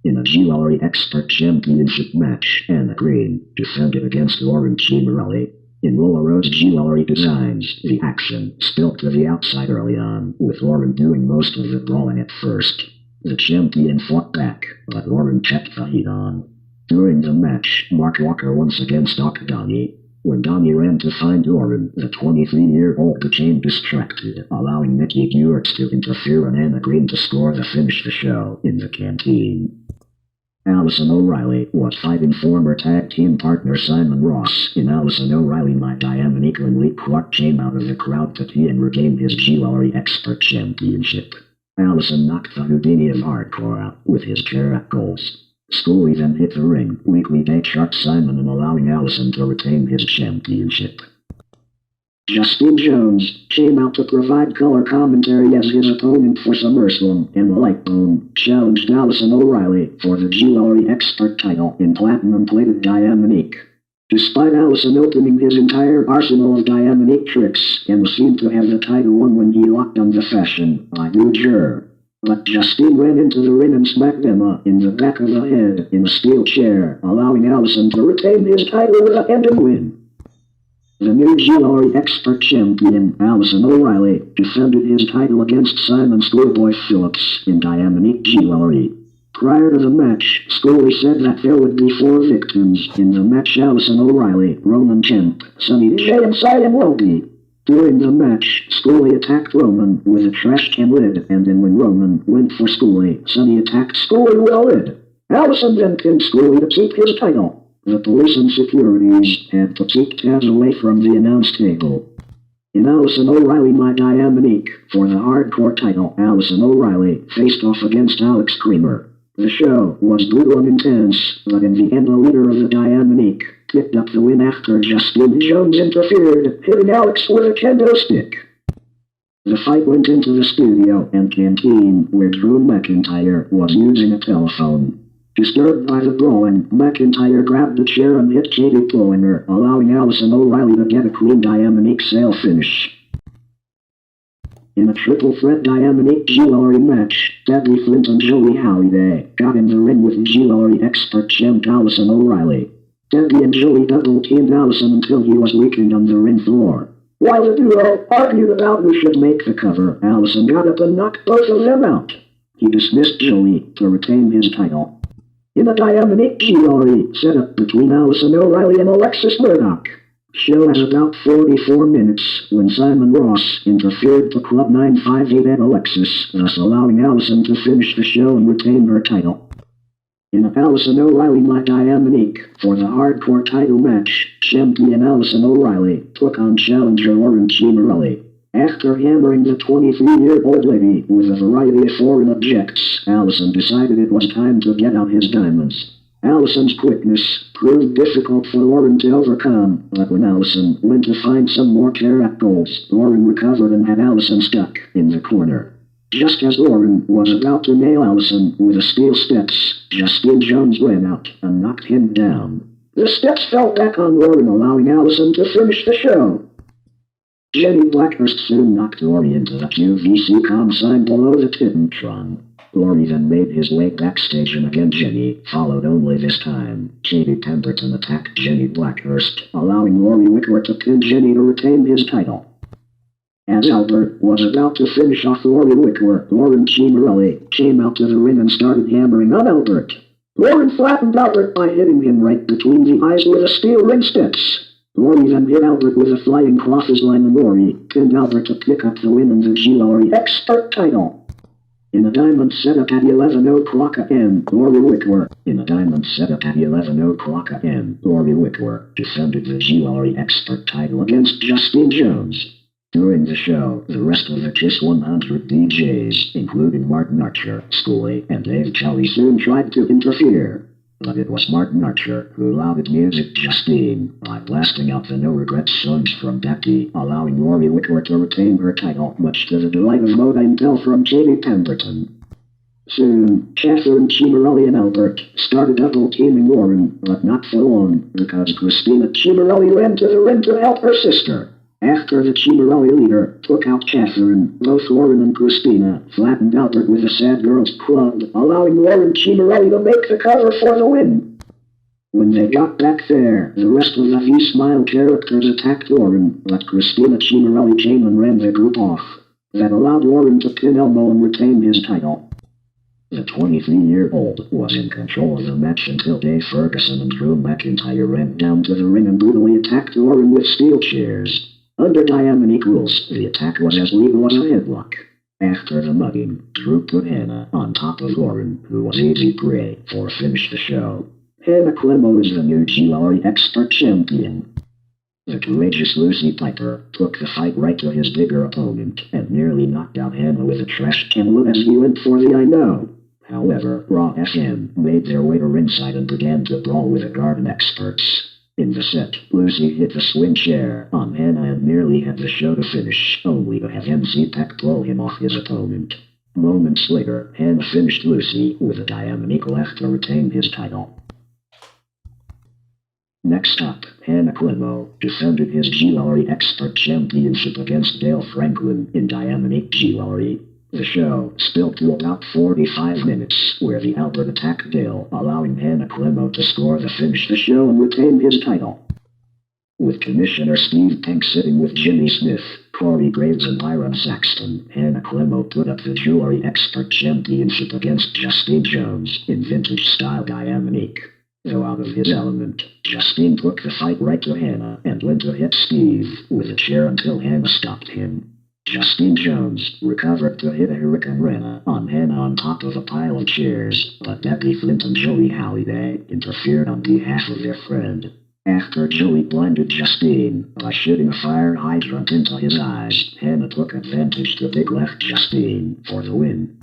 In a Jewellery Expert Championship match, Anna Green defended against Lauren Chimarelli. In Lola Rose Jewellery Designs, the action spilled to the outside early on, with Lauren doing most of the brawling at first. The champion fought back, but Lauren kept the heat on. During the match, Mark Walker once again stalked Donnie. When Donnie ran to find Lauren, the 23-year-old became distracted, allowing Nikki Gewirtz to interfere and Anna Green to score to finish the show in the canteen. Allison O'Reilly was fighting former tag team partner Simon Ross. In Allison O'Reilly, my Diamonique and Lee Clark came out of the crowd to pee and regain his Jewellery Expert Championship. Allison knocked the Houdini of hardcore out with his carrot goals. Schooley then hit the ring, weekly day shark Simon and allowing Allison to retain his championship. Justin Jones came out to provide color commentary as his opponent for SummerSlam, and the Lightbone challenged Allison O'Reilly for the Jewellery Expert title in platinum-plated Diamonique. Despite Allison opening his entire arsenal of Diamonique tricks, and seemed to have the title won when he locked on the fashion by Jewellery. But Justine ran into the ring and smacked Emma in the back of the head in a steel chair, allowing Allison to retain his title with a head-to win. The new Jewellery Expert Champion, Allison O'Reilly, defended his title against Simon Schoolboy Phillips in Diamonique Jewellery. Prior to the match, Schooley said that there would be 4 victims in the match: Allison O'Reilly, Roman Kemp, Sonny J, and Cyan Welby. During the match, Schooley attacked Roman with a trash can lid, and then when Roman went for Schooley, Sonny attacked Schooley with a lid. Allison then pinned Schooley to keep his title. The police and securities had to keep tabs away from the announce table. In Allison O'Reilly, my Diamonique, for the hardcore title, Allison O'Reilly faced off against Alex Creamer. The show was brutal and intense, but in the end the leader of the Diamonique picked up the win after Justin Jones interfered, hitting Alex with a kendo stick. The fight went into the studio and canteen, where Drew McIntyre was using a telephone. Disturbed by the brawling, McIntyre grabbed a chair and hit Katie Pullinger, allowing Allison O'Reilly to get a clean Diamonique sale finish. In a triple threat Diamonique Jewellery match, Debbie Flint and Joey Halliday got in the ring with Jewellery Expert champ Allison O'Reilly. Debbie and Joey double-teamed Allison until he was weakened on the ring floor. While the duo argued about who should make the cover, Allison got up and knocked both of them out. He dismissed Joey to retain his title. In a Diamonique Jewellery setup between Allison O'Reilly and Alexis Murdoch. Show has about 44 minutes when Simon Ross interfered to Club 958 at Alexis, thus allowing Allison to finish the show and retain her title. In a Allison O'Reilly my Diamonique, for the hardcore title match, champion Allison O'Reilly took on challenger Lauren Chimarelli. After hammering the 23-year-old lady with a variety of foreign objects, Allison decided it was time to get out his diamonds. Allison's quickness proved difficult for Lauren to overcome, but when Allison went to find some more carat golds, Lauren recovered and had Allison stuck in the corner. Just as Lauren was about to nail Allison with the steel steps, Justin Jones ran out and knocked him down. The steps fell back on Lauren, allowing Allison to finish the show. Jenny Blackhurst soon knocked Laurie into the QVC com sign below the Titantron. Laurie then made his way backstage, and again Jenny followed, only this time Katie Pemberton attacked Jenny Blackhurst, allowing Laurie Wickler to pin Jenny to retain his title. As Albert was about to finish off Laurie Wickler, Lauren Chimarelli came out to the ring and started hammering on Albert. Lauren flattened Albert by hitting him right between the eyes with a steel ring steps. Laurie then hit Albert with a flying clothesline, and Laurie pinned Albert to pick up the win in the Jewellery Expert title. In a diamond setup at 11 o'clock a.m., Laurie Wickler. In a diamond setup at 11 o'clock a.m., Laurie Wickler defended the Jewellery Expert title against Justin Jones. During the show, the rest of the Kiss 100 DJs, including Martin Archer, Schooley, and Dave Kelly, soon tried to interfere. But it was Martin Archer who allowed music Justine by blasting out the No Regrets songs from Becky, allowing Laurie Wickler to retain her title, much to the delight of Moda Intel from Katie Pemberton. Soon, Catherine Chimarelli and Albert started double-teaming Lauren, but not for long, because Christina Chimarelli ran to the ring to help her sister. After the Jewellery leader took out Catherine, both Lauren and Christina flattened Albert with a sad girl's club, allowing Lauren Jewellery to make the cover for the win. When they got back there, the rest of the V-Smile characters attacked Lauren, but Christina Jewellery came and ran the group off. That allowed Lauren to pin Elmo and retain his title. The 23-year-old was in control of the match until Dave Ferguson and Drew McIntyre ran down to the ring and brutally attacked Lauren with steel chairs. Under Diamond rules, the attack was as legal as a headlock. After the mugging, Drew put Hannah on top of Lauren, who was easy prey, for finish the show. Hannah Clemmo is the new Jewellery Expert Champion. The courageous Lucy Piper took the fight right to his bigger opponent and nearly knocked out Hannah with a trash can as he went for the I know. However, Raw FM made their way to ringside and began to brawl with the Garden Experts. In the set, Lucy hit the swing chair on Hannah and nearly had the show to finish, only to have MC Pack pull him off his opponent. Moments later, Hannah finished Lucy with a Diamond left to retain his title. Next up, Hannah Clemmo defended his Jewellery Expert Championship against Dale Franklin in Diamond Jewellery. The show spilled to about 45 minutes, where the Albert attacked Dale, allowing Hannah Clemmo to score to finish the show and retain his title. With Commissioner Steve Tank sitting with Jimmy Smith, Corey Graves and Byron Saxton, Hannah Clemmo put up the Jewellery Expert Championship against Justine Jones in vintage-style Diamond. Though out of his element, Justine took the fight right to Hannah and went to hit Steve with a chair until Hannah stopped him. Justine Jones recovered to hit a Hurricane Rana on Hannah on top of a pile of chairs, but Becky Flint and Joey Halliday interfered on behalf of their friend. After Joey blinded Justine by shooting a fire hydrant into his eyes, Hannah took advantage to big left Justine for the win.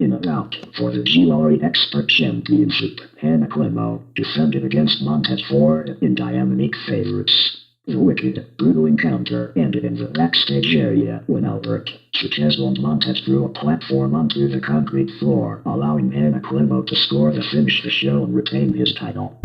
In a bout for the Jewellery Expert Championship, Hannah Clemmo defended against Montez Ford in Diamond Favorites. The wicked, brutal encounter ended in the backstage area when Albert chiseled Montez threw a platform onto the concrete floor, allowing Hannah Clemmo to score to finish the show and retain his title.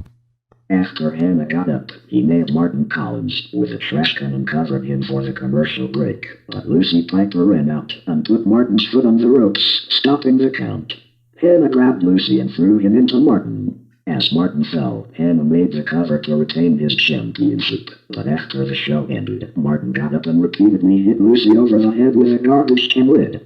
After Hannah got up, he nailed Martin Collins with a trash can and covered him for the commercial break, but Lucy Piper ran out and put Martin's foot on the ropes, stopping the count. Hannah grabbed Lucy and threw him into Martin. As Martin fell, Hannah made the cover to retain his championship, but after the show ended, Martin got up and repeatedly hit Lucy over the head with a garbage can lid.